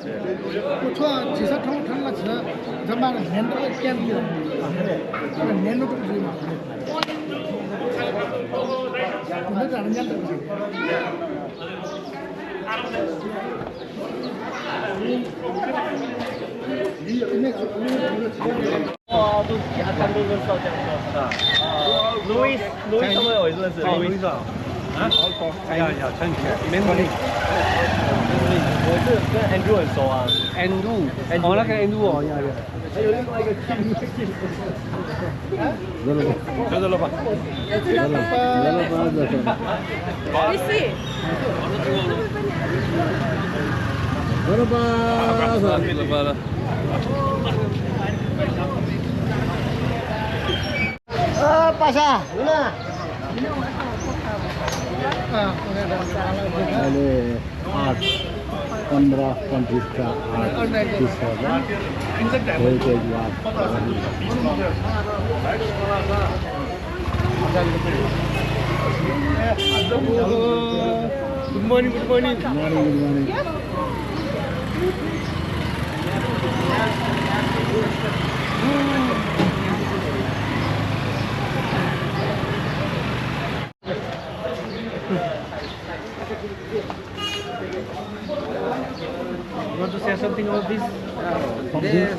不错，其实成了吃，咱把面都减低了，面都不贵嘛。你们这人家都不行。哦，都看都认识这样子啊。Louis 什么我也认识 ，Louis 啊。啊？呀，陈姐 ，Mandarin。我是跟 Andrew 很熟啊。Andrew，哦，那个 Andrew 哦，呀。还有另外一个 Kim。知道了吧？你是？Pasha, mana? Ada art 15 countries का art piece होगा heritage art Good morning. good morning You want to say something about this? This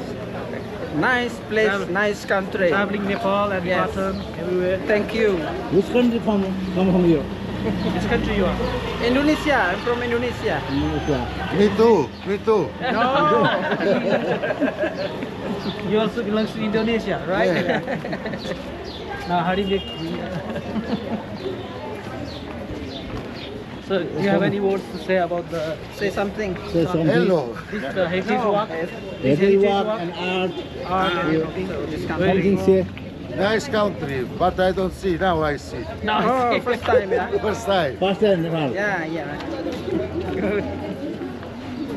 nice place, nice country. Traveling Nepal and Yes. Bhutan, everywhere. Thank you. which country come from here Which country you are? Indonesia. I'm from Indonesia. Indonesia Me too. No. You also belongs to Indonesia, right? Now, how do you make? So, do you have any words to say about the Say something. say something this heritage walk? heritage walk and art Art and everything. So this something country. say Nice country, but I don't see. Now I see. No, Oh, first time, yeah. First time. first time Nepal Yeah. Good.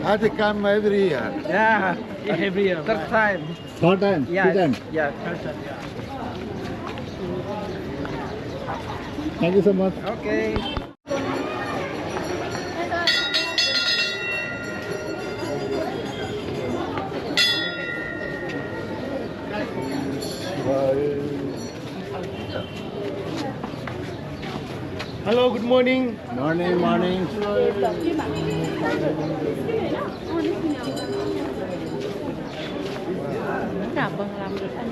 I come every year. Yeah. every year. Third time. third time Yeah. two time Yeah. thank you so much Okay. Hello, good morning. morning Cả vâng làm được ăn.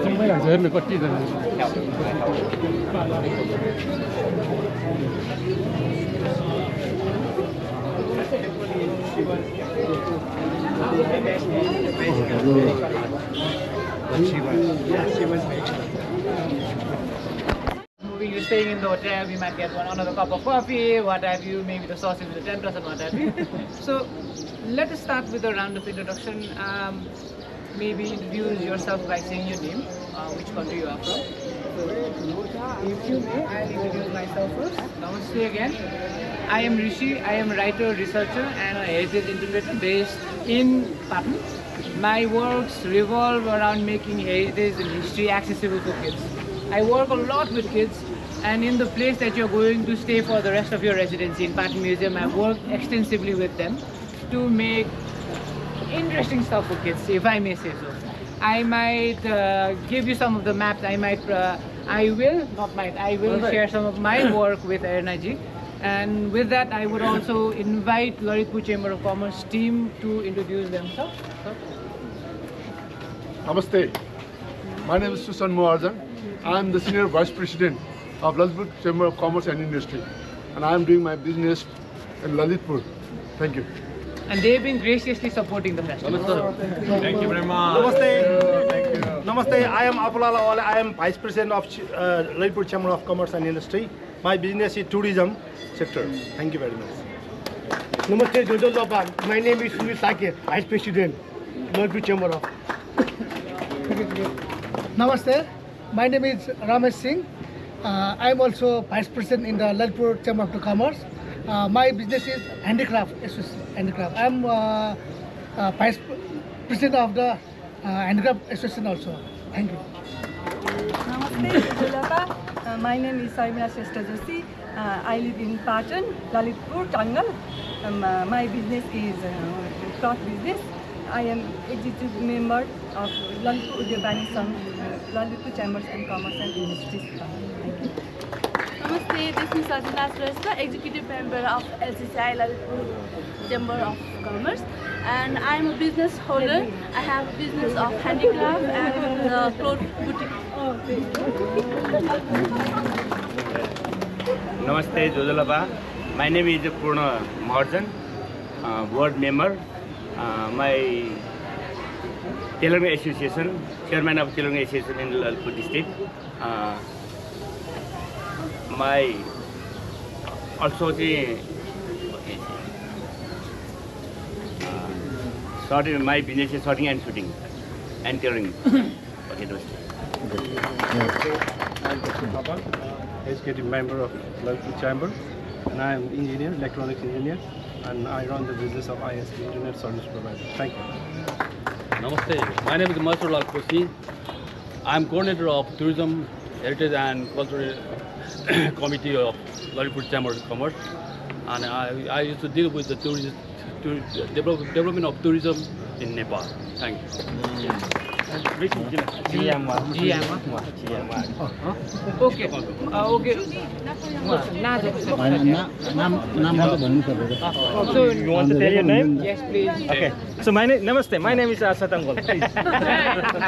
Không phải là giờ có chi rồi. You're staying in the hotel, we might get another cup of coffee, what have you, maybe the sausage with the tempers and what have you. So let us start with a round of introduction. Maybe introduce yourself by saying your name, which country you are from. If you may, I'll introduce myself first. Namaste again. I am Rishi. I am a writer, researcher and a heritage integrator based in Patan. My works revolve around making heritage and history accessible for kids. I work a lot with kids, and in the place that you're going to stay for the rest of your residency in Patan Museum, I've worked extensively with them to make interesting stuff for kids, if I may say so. I might give you some of the maps. I will share some of my work with Ernaji. And with that, I would also invite Lalitpur Chamber of Commerce team to introduce themselves. Namaste. My name is Susan Moharjan. I am the Senior Vice President of Lalitpur Chamber of Commerce and Industry, and I am doing my business in Lalitpur. Thank you. And they've been graciously supporting the festival. Thank you very much. Namaste, I am Apulala Lawale. I am Vice President of Lalitpur Chamber of Commerce and Industry. My business is tourism sector. Thank you very much. Namaste, Jojo Lopan. My name is Sunil Sake, Vice President. Lalitpur Chamber of. Namaste. My name is Ramesh Singh. I am also Vice President in the Lalitpur Chamber of Commerce. My business is handicraft. Handicraft. I am Vice President of the Handicraft Association also. Thank you. Namaste, Jalapa. My name is Saimina Shrestha Joshi. I live in Patan, Lalitpur, Tangal. My business is cloth business. I am executive member of Lalitpur Udyog Sangh, Lalitpur Chambers and Commerce and Industries. Thank you. Namaste, this is Sajana Shrestha, Executive Member of LCCI Lalitpur Chamber of Commerce, and I am a business holder. I have a business of handicraft and cloth boutique. Namaste, Jojalapa. My name is Purna Maharjan, board member. My Tailoring Association, chairman of Tailoring Association in Lalitpur district. My also the sorting my business is sorting and shooting and tailoring. Okay, those. I'm Dr. Papa, executive member of Lalitpur Chamber, and I am engineer, electronics engineer, and I run the business of ISP Internet Service Provider. Thank you. Namaste. My name is Masur Lal Kosi. I am coordinator of Tourism, Heritage and Cultural Committee of Lalitpur Chamber of Commerce, and I used to deal with the development of tourism in Nepal. Thank you. Okay. Okay. So you want to tell your name? Yes, please. Okay. So Namaste. My name is Satangol.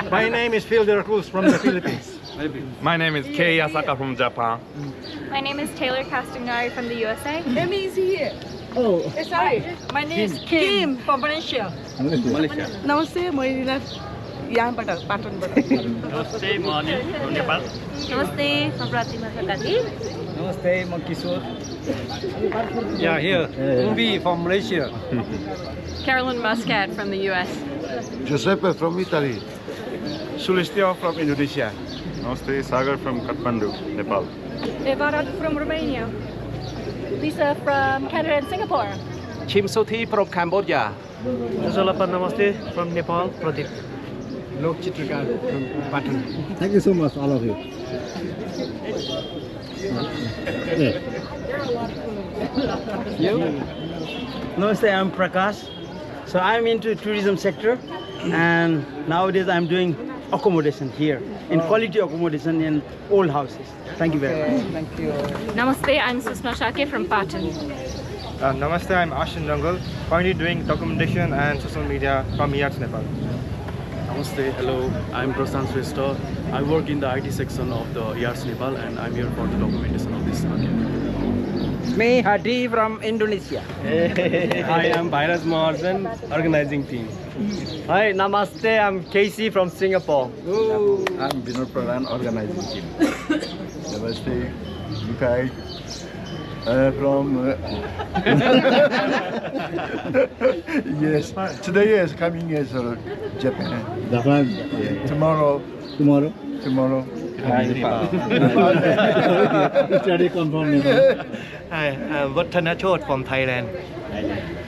My name is Phil De La Cruz from the Philippines. My name is Kei Asaka from Japan. My name is Taylor Castagnari from the USA. Amy is here. Oh. Sorry. My name is Kim from Malaysia. Namaste, Moirina. Patan. Namaste, Mani from Nepal. Namaste, I'm Pratima Sakati. Namaste, I'm Kishore. Yeah, here. Ubi from Malaysia. Carolyn Muscat from the US. Giuseppe from Italy. Sulistio from Indonesia. Namaste, Sagar from Kathmandu, Nepal. Evarat from Romania. Lisa from Canada and Singapore. Chim Soti from Cambodia. Jojalapa, namaste from Nepal. Pradeep. Lok Chitrikar from Patan. Thank you so much, all of you. You? Namaste, I'm Prakash. So I'm into tourism sector, and nowadays I'm doing accommodation here, in quality accommodation in old houses. Thank you very much. Thank you. Namaste, I'm Susma Shake from Patan. Namaste, I'm Ashin Jungle, currently doing documentation and social media from Yards, Nepal. Namaste, hello. I'm Prasan Shrestha. I work in the IT section of the Yards Nepal, and I'm here for the documentation of this market. Me, Hadi from Indonesia. I am Bhairaj Maharjan, organizing team. Hi, Namaste, I'm Casey from Singapore. I'm Vinod Pradhan, organizing team. Namaste, Mukai. From yes, today is coming as Japan. Japan. Tomorrow. Tomorrow. Study confirm. Hi, I'm Vattana Chot from Thailand.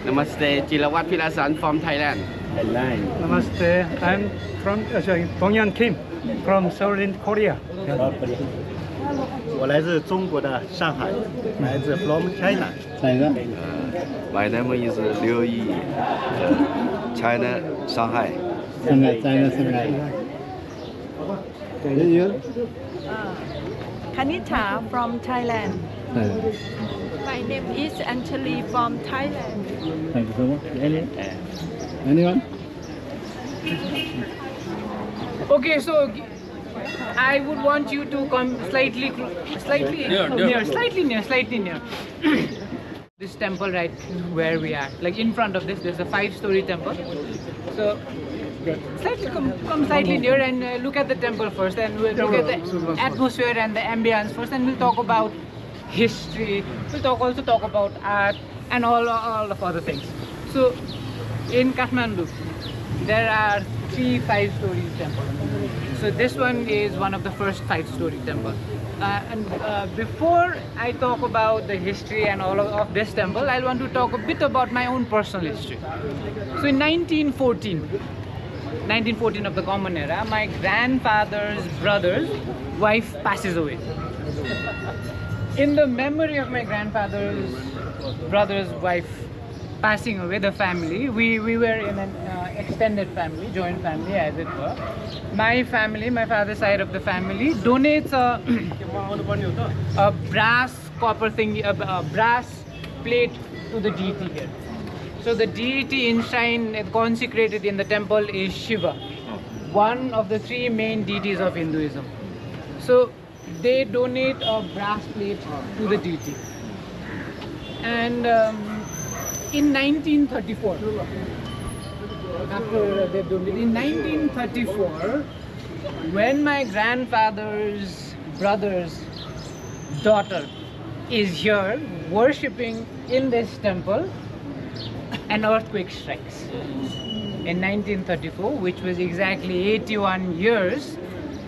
Namaste, Chilawat Philasan from Thailand. Namaste, I'm from Dongyan Kim from Southern Korea. 我来自中国的上海，来自 from China. My name is Liu Yi, China, Shanghai. China. Kanita from Thailand. My name is Anjali from Thailand. Thank you so much. Anyone? Okay, so I would want you to come slightly near. This temple right where we are, like in front of this, there's a 5-story temple. So come slightly near and look at the temple first, and we'll look at the atmosphere and the ambience first, and we'll talk about history. We'll also talk about art and all of other things. So in Kathmandu, there are 3 5-story temples. So this one is one of the first 5-story temples. Before I talk about the history and all of this temple, I want to talk a bit about my own personal history. So in 1914 of the Common Era, my grandfather's brother's wife passes away. In the memory of my grandfather's brother's wife passing away, the family, we were in an extended family, joint family as it were. My family, my father's side of the family, donates a brass copper thing, a brass plate to the deity here. So the deity enshrined, consecrated in the temple is Shiva, one of the 3 main deities of Hinduism. So they donate a brass plate to the deity. And in 1934, after they donated, in 1934, when my grandfather's brother's daughter is here worshipping in this temple, an earthquake strikes in 1934, which was exactly 81 years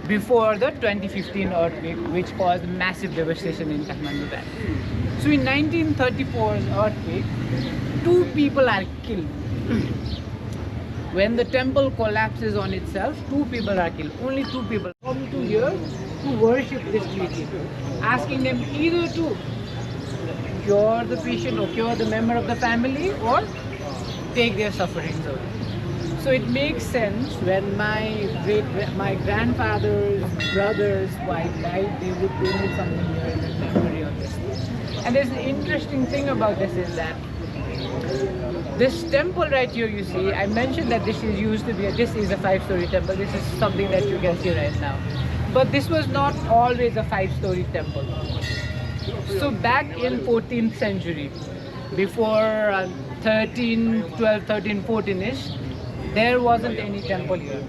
before the 2015 earthquake, which caused massive devastation in Kathmandu Valley. So in 1934's earthquake, 2 people are killed. When the temple collapses on itself, 2 people are killed. Only 2 people come to here to worship this deity, asking them either to cure the patient or cure the member of the family or take their sufferings away. So it makes sense when my grandfather's brother's wife died, they would donate something here in memory of this. And there's an interesting thing about this is that this temple right here, you see, I mentioned that this is a 5-story temple. This is something that you can see right now. But this was not always a 5-story temple. So back in 14th century, before 12, 13, 14ish, there wasn't any temple here.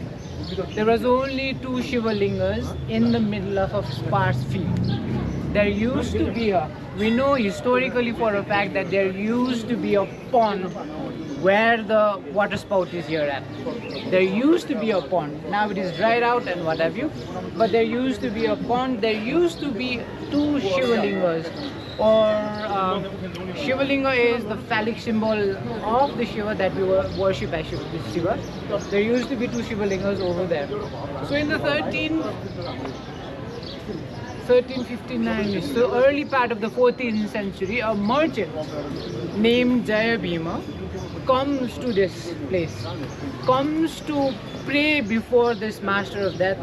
There was only 2 Shiva lingas in the middle of a sparse field. There used to be we know historically for a fact that there used to be a pond where the water spout is here at. There used to be a pond. Now it is dried out and what have you. But there used to be a pond. There used to be 2 Shiva lingas. Or Shiva linga is the phallic symbol of the Shiva that we worship as Shiva. There used to be 2 Shiva lingas over there. So in the 1359, so early part of the 14th century, a merchant named Jaya Bhima comes to this place, comes to pray before this master of death,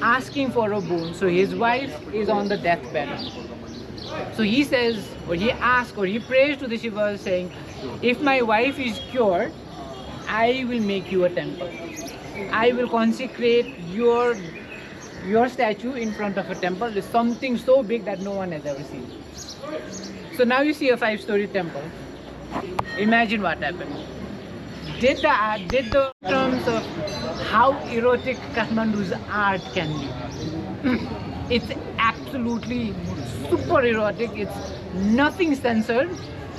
asking for a boon. So his wife is on the deathbed. So he says, or he asks, or he prays to the Shiva saying, if my wife is cured, I will make you a temple. I will consecrate your statue in front of a temple. It's something so big that no one has ever seen. So now you see a 5-story temple. Imagine what happened. Did the terms of how erotic Kathmandu's art can be. It's absolutely super erotic. It's nothing censored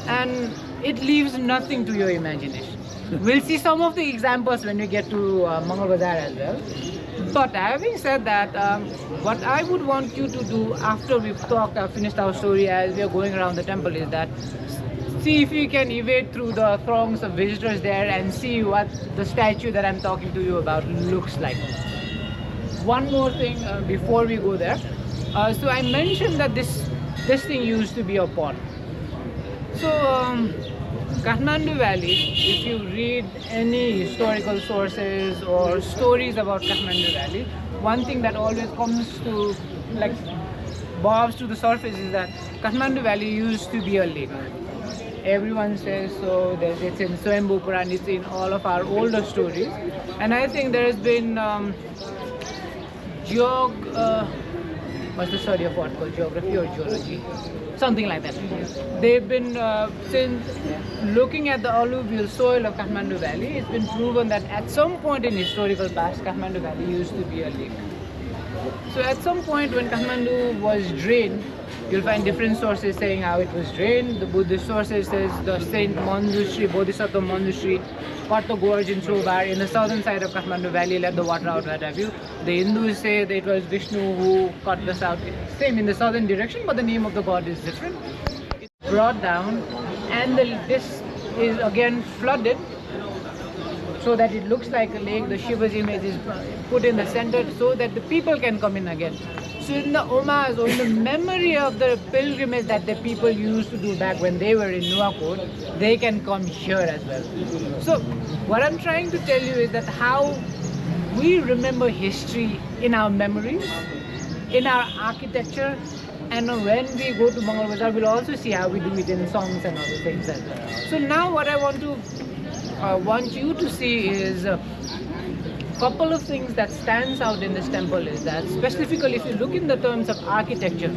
and it leaves nothing to your imagination. We'll see some of the examples when we get to Mangal Bazaar as well. But having said that, what I would want you to do after we've finished our story as we are going around the temple is that see if you can evade through the throngs of visitors there and see what the statue that I'm talking to you about looks like. One more thing before we go there. So I mentioned that this thing used to be a pond. So Kathmandu Valley, if you read any historical sources or stories about Kathmandu Valley, one thing that always comes to, like, bobs to the surface is that Kathmandu Valley used to be a lake. Everyone says so, it's in Swayambhu Puran, it's in all of our older stories. And I think there has been what's the study of what called geography or geology? Something like that. They've been, since looking at the alluvial soil of Kathmandu Valley, it's been proven that at some point in historical past, Kathmandu Valley used to be a lake. So at some point when Kathmandu was drained, you'll find different sources saying how it was drained. The Buddhist sources says the Saint Manjushri, Bodhisattva Manjushri, Patto Gorge in Chobar in the southern side of Kathmandu Valley let the water out, what have you. The Hindus say that it was Vishnu who cut this out, same in the southern direction, but the name of the god is different. It's brought down, and this is again flooded so that it looks like a lake. The Shiva's image is put in the center so that the people can come in again. So in the homage or in the memory of the pilgrimage that the people used to do back when they were in Nuwakot, they can come here as well. So what I'm trying to tell you is that how we remember history in our memories, in our architecture, and when we go to Mangal Bazaar, we'll also see how we do it in songs and other things as well. So now what I want you to see is a couple of things that stands out in this temple is that specifically if you look in the terms of architecture,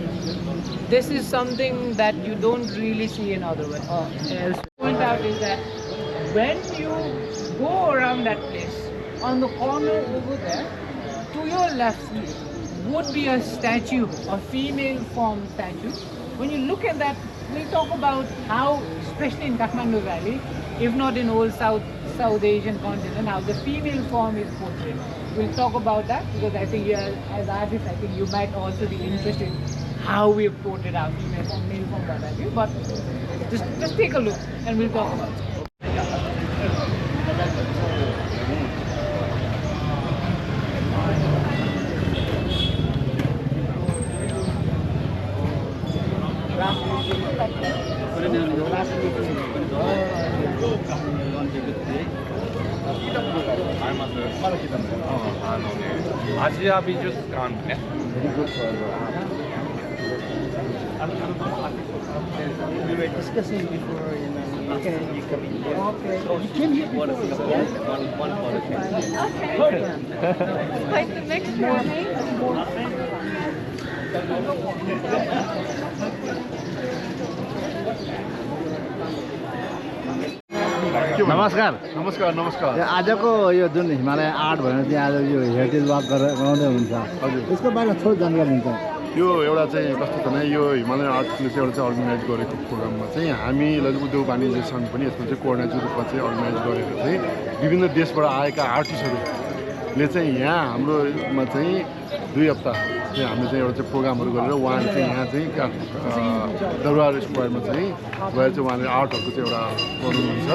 this is something that you don't really see in other ways. Else. Point out is that when you go around that place, on the corner over there, to your left would be a statue, a female form statue. When you look at that, we'll talk about how, especially in Kathmandu Valley, if not in old South Asian continent, how the female form is portrayed. We'll talk about that because I think as artists, I think you might also be interested in how we've portrayed our female form, male form, what have you. But just take a look and we'll talk about it. 아시아 미술관. We were discussing before, you come in here. Okay. You came here before, yes? One Okay. Quite the mixture, नमस्कार नमस्कार नमस्कार आजको यो जुन Himalaya art भनेर चाहिँ आज यो heritage वाक गरेर गराउँदै हुन्छ हजुर यसको बारेमा थोरै जानकारी दिन्छ यो एउटा चाहिँ कस्तो छ भने यो हिमालयन आर्टले चाहिँ एउटा चाहिँ अर्गनाइज गरेको प्रोग्राममा चाहिँ हामी ललितपुर उद्योग वाणिज्य सङ्घ पनि यसमा चाहिँ कोअर्डिनेटर रूपमा चाहिँ अर्गनाइज गरेर चाहिँ विभिन्न देशबाट आएका आर्टिस्टहरूले चाहिँ यहाँ हाम्रोमा चाहिँ 2 हप्ता चाहिँ हामीले चाहिँ एउटा चाहिँ प्रोग्रामहरू गरेर उहाँले चाहिँ यहाँ चाहिँ दरबार स्क्वायरमा चाहिँ गएर चाहिँ उहाँले आर्टहरूको चाहिँ एउटा गर्नुहुन्छ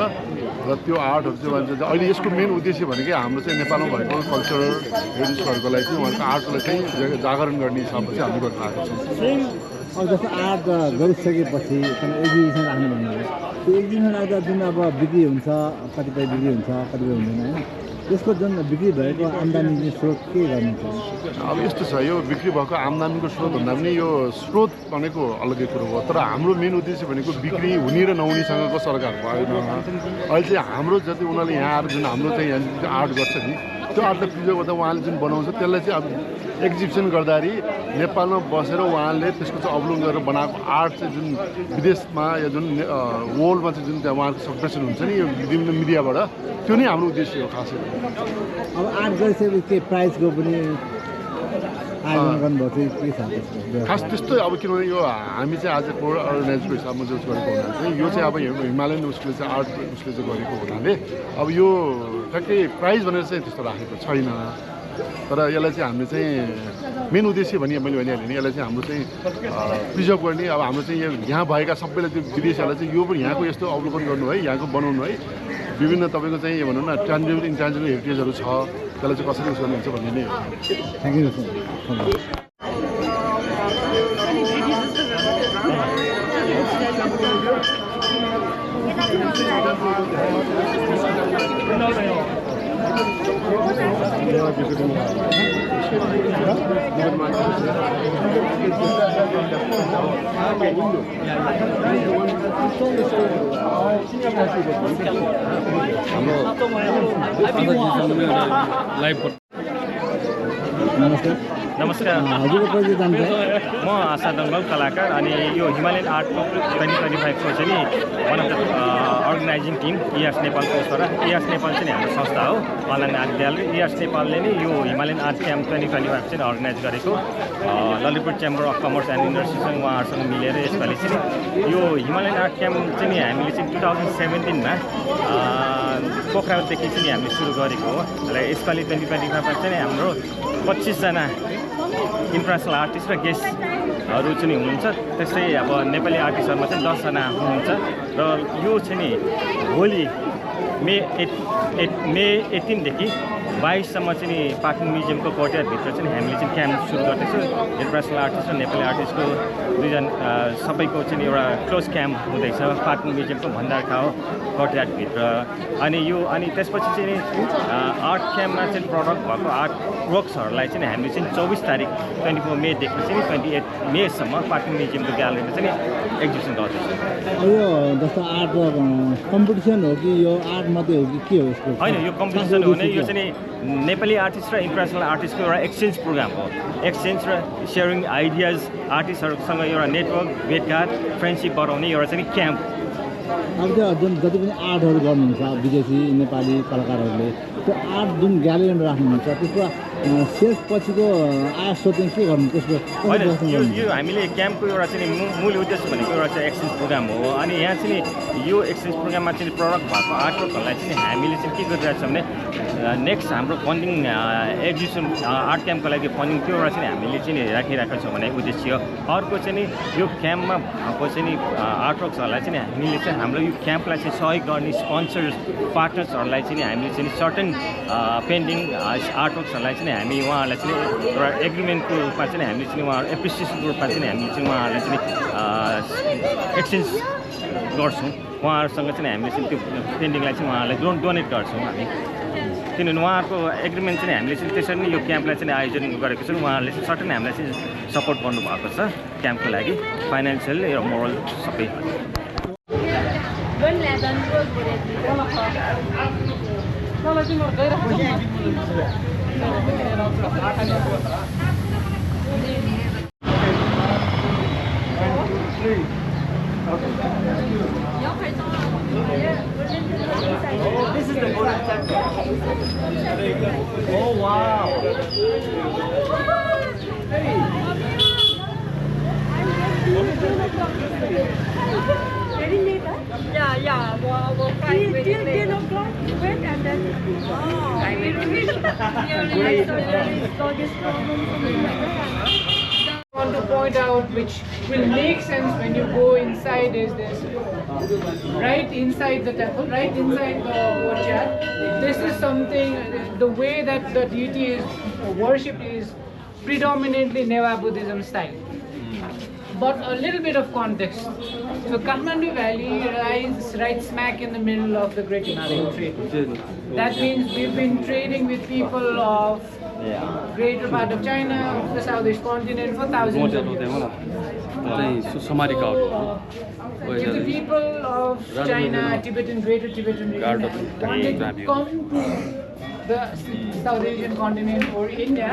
र त्यो आर्टहरू चाहिँ उहाँले अहिले यसको मेन उद्देश्य भनेकै हाम्रो चाहिँ नेपालमा भएको कल्चरल हेरिटेजहरूको लागि चाहिँ उहाँको आर्टलाई चाहिँ जागरण गर्ने हिसाबमा चाहिँ हामीले गरेर आएको छौँ अब जस्तो आर्ट गरिसकेपछि एक्जिबिसन राख्नु भन्नुभयो त्यो एक्जिबिसन राख्दा जुन अब बिक्री हुन्छ कतिपय बिक्री हुन्छ कतिपय हुँदैन होइन यसको जुन बिक्री भएको आम्दानी स्रोत के गर्नुहुन्छ अब यस्तो छ यो बिक्री भएको आम्दानीको स्रोत भन्दा पनि यो स्रोत भनेको अलग्गै कुरो हो तर हाम्रो मेन उद्देश्य भनेको बिक्री हुने र नहुनेसँगको सरकार भएन अहिले चाहिँ हाम्रो जति उनीहरूले यहाँ आएर जुन हाम्रो चाहिँ यहाँ आर्ट गर्छ नि त्यो आर्टलाई प्रिजर्भ गर्दा उहाँले जुन बनाउँछ त्यसलाई चाहिँ अब एक्जिबिसन गर्दाखेरि नेपालमा बसेर उहाँले त्यसको चाहिँ अवलोकन गरेर बनाएको आर्ट चाहिँ जुन विदेशमा या जुन वर्ल्डमा चाहिँ जुन त्यहाँ उहाँको सप्रेसन हुन्छ नि यो विभिन्न मिडियाबाट त्यो नै हाम्रो उद्देश्य हो खासै अब आर्ट गरिसकेपछि के प्राइजको पनि आयोजन गर्नुभएको के छ खास त्यस्तै अब किनभने यो हामी चाहिँ आज अर्गनाइजको हिसाबमा जो गरेको हुनाले चाहिँ यो चाहिँ अब हिमालयन उसले चाहिँ आर्ट उसले चाहिँ गरेको हुनाले अब यो ठ्याक्कै प्राइज भनेर चाहिँ त्यस्तो राखेको छैन तर यसलाई चाहिँ हामीले चाहिँ मेन उद्देश्य मैले भनिहालेँ नि यसलाई चाहिँ हाम्रो चाहिँ प्रिजर्भ गर्ने अब हाम्रो चाहिँ यहाँ भएका सबैलाई त्यो विदेशीहरूलाई चाहिँ यो पनि यहाँको यस्तो अवलोकन गर्नु है यहाँको बनाउनु है विभिन्न तपाईँको चाहिँ भनौँ न ट्रान्जिबल इन्ट्रान्जिबल हेरिटेजहरू छ त्यसलाई चाहिँ कसरी उस गर्नुहुन्छ भन्ने नै हो थ्याङ्क यू नमस्ते नमस्कार हजुरको परिचय जान्छ म आशा दङ्गल कलाकार अनि यो हिमालयन आर्ट 2025 को चाहिँ one of the organizing team इआर्स नेपालको उसबाट इआर्स नेपाल चाहिँ हाम्रो संस्था हो अनलाइन आर्ट विद्यालय इआर्स नेपालले नै यो हिमालयन आर्ट क्याम्प 2025 चाहिँ अर्गनाइज गरेको Lalitpur chamber of commerce and इन्डस्ट्रीसँग उहाँहरूसँग मिलेर यसपालि चाहिँ यो हिमालयन आर्ट क्याम्प चाहिँ हामीले चाहिँ 2017 मा पोखरादेखि चाहिँ हामीले सुरु गरेको हो र यसपालि 2025 मा चाहिँ हाम्रो 25 जना इन्टरनेसनल आर्टिस्ट र गेस्टहरू चाहिँ हुनुहुन्छ त्यस्तै अब नेपाली आर्टिस्टहरूमा चाहिँ 10 जना हुनुहुन्छ र यो चाहिँ नि भोलि मे 18 देखि 22 सम्म चाहिँ नि पाटन म्युजियमको कोर्टयार्डभित्र चाहिँ हामीले चाहिँ क्याम्प सुरु गर्दैछौँ इन्टरनेसनल आर्टिस्ट र नेपाली आर्टिस्टको दुईजना सबैको चाहिँ एउटा क्लोज क्याम्प हुँदैछ पाटन म्युजियमको भण्डारखा हो कोर्टयार्डभित्र अनि त्यसपछि चाहिँ आर्ट क्याम्पमा चाहिँ प्रडक्ट भएको आर्ट वर्क्सहरूलाई चाहिँ हामीले चाहिँ 24 तारिक 24 मेदेखि चाहिँ 28 मेसम्म पाटन म्युजियमको ग्यालरीमा चाहिँ एक्जिबिसन गर्दैछौँ। यो जस्तो आर्ट कम्पिटिसन हो कि यो आर्ट मात्रै हो कि के हो यसको होइन यो कम्पिटिसन हो भने यो चाहिँ नेपाली आर्टिस्ट र इन्टरनेसनल आर्टिस्टको एउटा एक्सचेन्ज प्रोग्राम हो एक्सचेन्ज र सेयरिङ आइडियाज आर्टिस्टहरूसँग एउटा नेटवर्क भेटघाट फ्रेन्डसिप बढाउने एउटा चाहिँ क्याम्प। अब त्यो जुन जति पनि आर्टहरू गर्नुहुन्छ विदेशी नेपाली कलाकारहरूले त्यो आर्ट जुन ग्यालेरीमा राख्नुहुन्छ त्यसको सेल्स पछिको आय स्रोत के गर्नु त्यसको यो हामीले क्याम्पको एउटा चाहिँ मूल उद्देश्य भनेको एउटा चाहिँ एक्सचेन्ज प्रोग्राम हो अनि यहाँ चाहिँ यो एक्सचेन्ज प्रोग्राममा चाहिँ प्रडक्ट भएको आर्टवर्कहरूलाई चाहिँ हामीले चाहिँ के गरिरहेको छौँ भने नेक्स्ट हाम्रो फन्डिङ एक्जिबिसन आर्ट क्याम्पको लागि फन्डिङ त्यो एउटा चाहिँ हामीले चाहिँ राखिरहेको छौँ भने उद्देश्य अर्को चाहिँ यो क्याम्पमा भएको चाहिँ आर्टवर्क्सहरूलाई चाहिँ हामीले चाहिँ हाम्रो यो क्याम्पलाई चाहिँ सहयोग गर्ने स्पोन्सर्स पार्टनर्सहरूलाई चाहिँ हामीले चाहिँ सर्टेन पेन्डिङ आर्टवर्क्सहरूलाई चाहिँ हामी उहाँहरूलाई चाहिँ एउटा एग्रिमेन्टको रूपमा चाहिँ हामीले चाहिँ उहाँहरू एप्रिसिएसनको रूपमा चाहिँ हामीले चाहिँ उहाँहरूलाई चाहिँ एक्सचेन्ज गर्छौँ उहाँहरूसँग चाहिँ हामीले चाहिँ त्यो पेन्डिङलाई चाहिँ उहाँहरूलाई डोनेट गर्छौँ हामी किनभने उहाँहरूको एग्रिमेन्ट चाहिँ हामीले चाहिँ त्यसरी नै यो क्याम्पलाई चाहिँ आयोजन गरेको छौँ उहाँहरूले चाहिँ सर्टेन हामीलाई चाहिँ सपोर्ट गर्नुभएको छ क्याम्पको लागि फाइनेन्सियल र मोरल सबै। This is the golden temple. Oh wow! Very late, huh? Yeah. We'll try till 10 o'clock. Wait and then. Oh, I want to point out, which will make sense when you go inside, is this. Right inside the temple, right inside the courtyard, this is something, the way that the deity is worshipped is predominantly Neva Buddhism style. But a little bit of context. So Kathmandu Valley lies right smack in the middle of the Great Himalayan trade. That means we've been trading with people of greater part of China, the Southeast continent for thousands of years. If the people of China, greater Tibetan region wanted to come to the South Asian continent or India,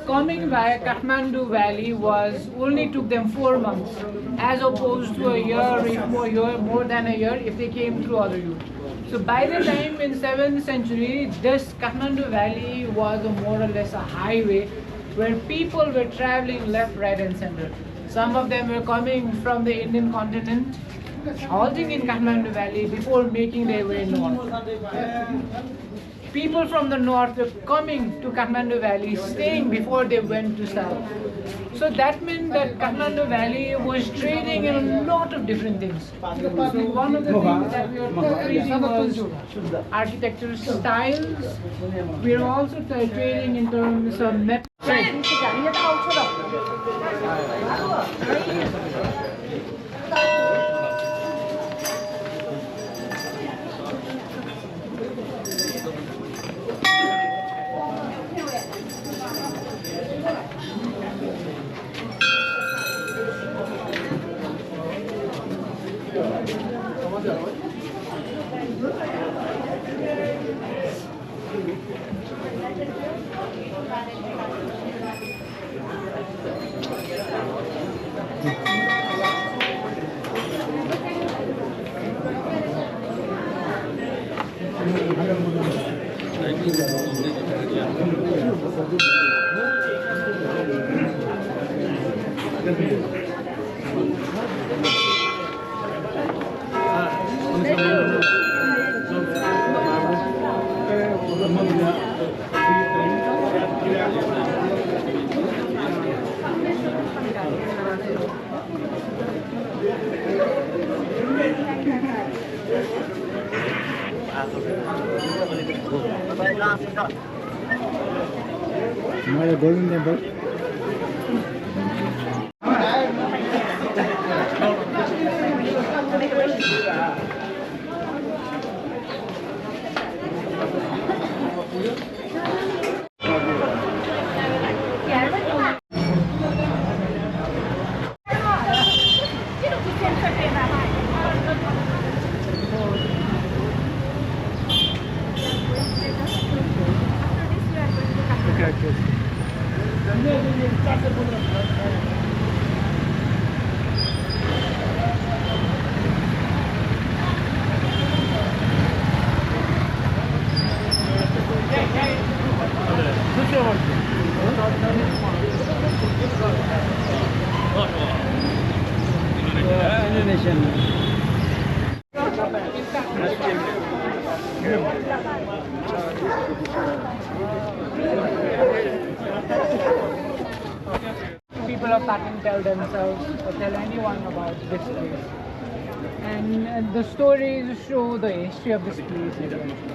coming by Kathmandu Valley only took them 4 months, as opposed to a year, if more than a year, if they came through other routes. So by the time in 7th century, this Kathmandu Valley was more or less a highway where people were traveling left, right and center. Some of them were coming from the Indian continent, halting in Kathmandu Valley before making their way north. People from the north were coming to Kathmandu Valley, staying before they went to south. So that meant that Kathmandu Valley was trading in a lot of different things. So one of the things that we were trading was architectural styles. We are also trading in terms of methods. My golden number. People of Pattern tell themselves or tell anyone about this place. And the stories show the history of this place.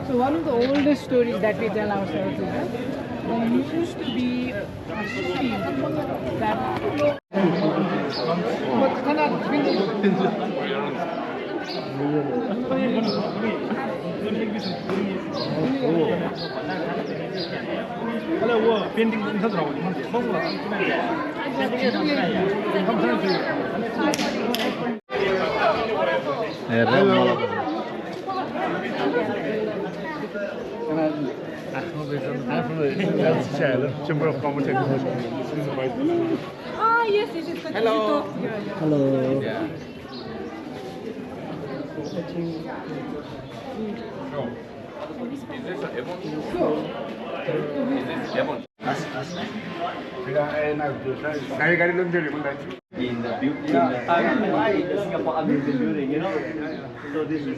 So one of the oldest stories that we tell ourselves is that there used to be a stream that I'm from the Chamber of Commerce and Industry. This is the vice president. Ah, yes, it is. Hello. Hello. Yeah. In the beauty, in Singapore Amazing building, you know. So this is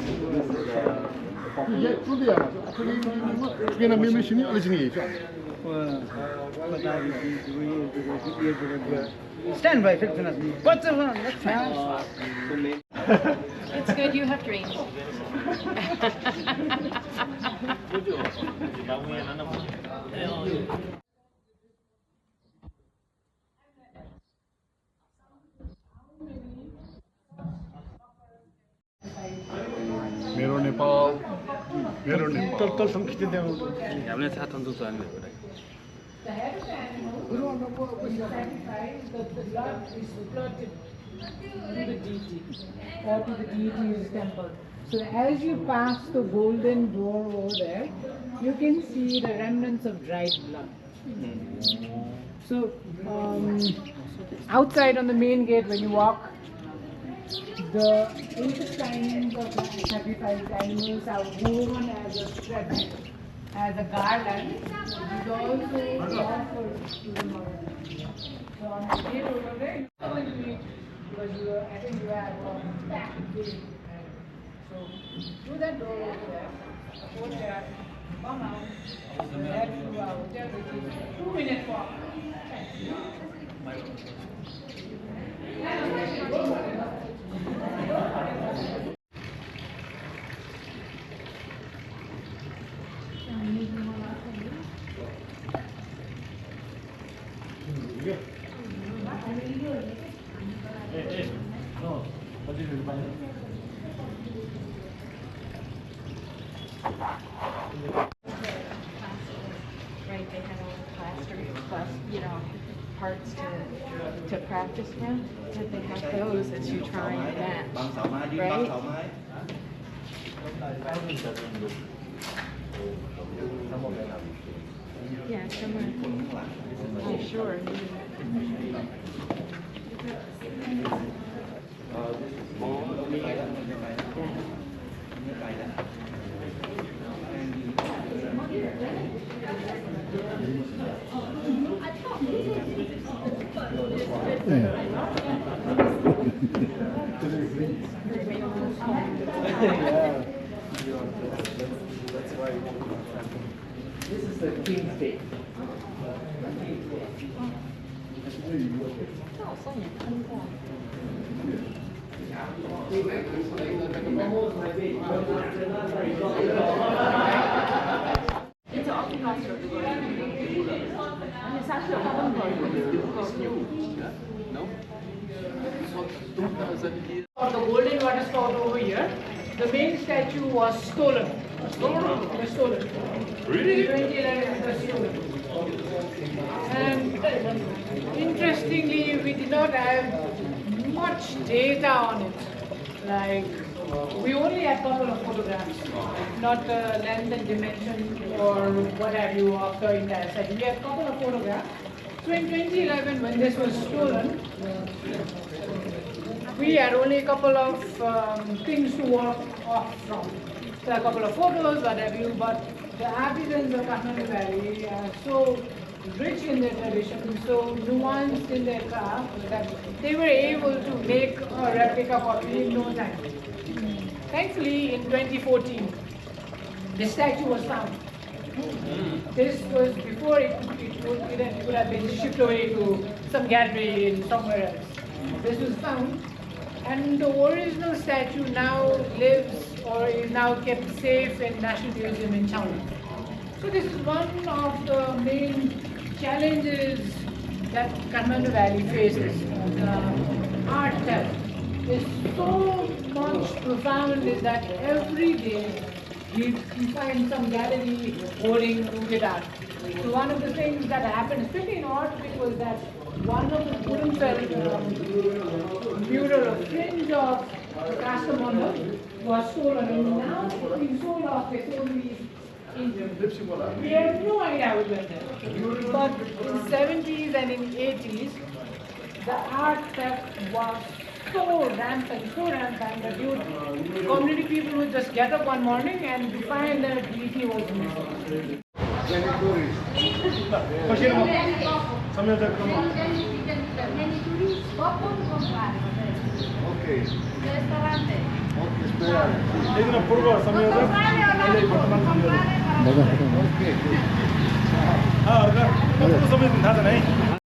Stand by, what's the one? That's fine. It's good you have dreams. मेरो नेपाल मेरो नेपाल हामीले साथ हुन्छ हामीले Guru Anapa was sacrificed that the blood is flooded to the deity or to the deity's temple. So as you pass the golden door over there, you can see the remnants of dried blood. So outside on the main gate when you walk, the intestines of the sacrificed animals are woven as a thread, as a garland, which is also offered to the mother. So on the gate over there, you are going to meet, because I think you have a packed gate. So through that door over there, go there, come out, and head to our hotel, which is 2-minute walk. Right, they had all the plaster, you know, parts to practice from, that they have those as you try and match, right? Yeah, somewhere. I'm sure. This is the king's day. For the golden water spout over here, the main statue was stolen. Was stolen. Really? 2011 it was stolen. And interestingly, we did not have much data on it. Like, we only had a couple of photographs, not length and dimension or what have you of the entire statue. We had a couple of photographs. So in 2011, when this was stolen, we had only a couple of things to work off from. So a couple of photos, what have you, but the artisans of Kathmandu Valley are so rich in their tradition, so nuanced in their craft that they were able to make a replica copy in no time. Thankfully, in 2014, the statue was found. This was before it would have been shipped away to some gallery in somewhere else. This was found, and the original statue now lives or is now kept safe in National Museum in China. So this is one of the main challenges that Kathmandu Valley faces. Art theft is so much profound is that every day you find some gallery holding rooted art. So one of the things that happened, especially in Art Week, was that one of the Purimfeld mural, a fringe of Castamondo, was stolen, and now it's being sold off by so many Indians. We have no idea how it went there. But in 70s and in 80s, the art theft was so rampant that community people would just get up one morning and find that DT was missing. Okay.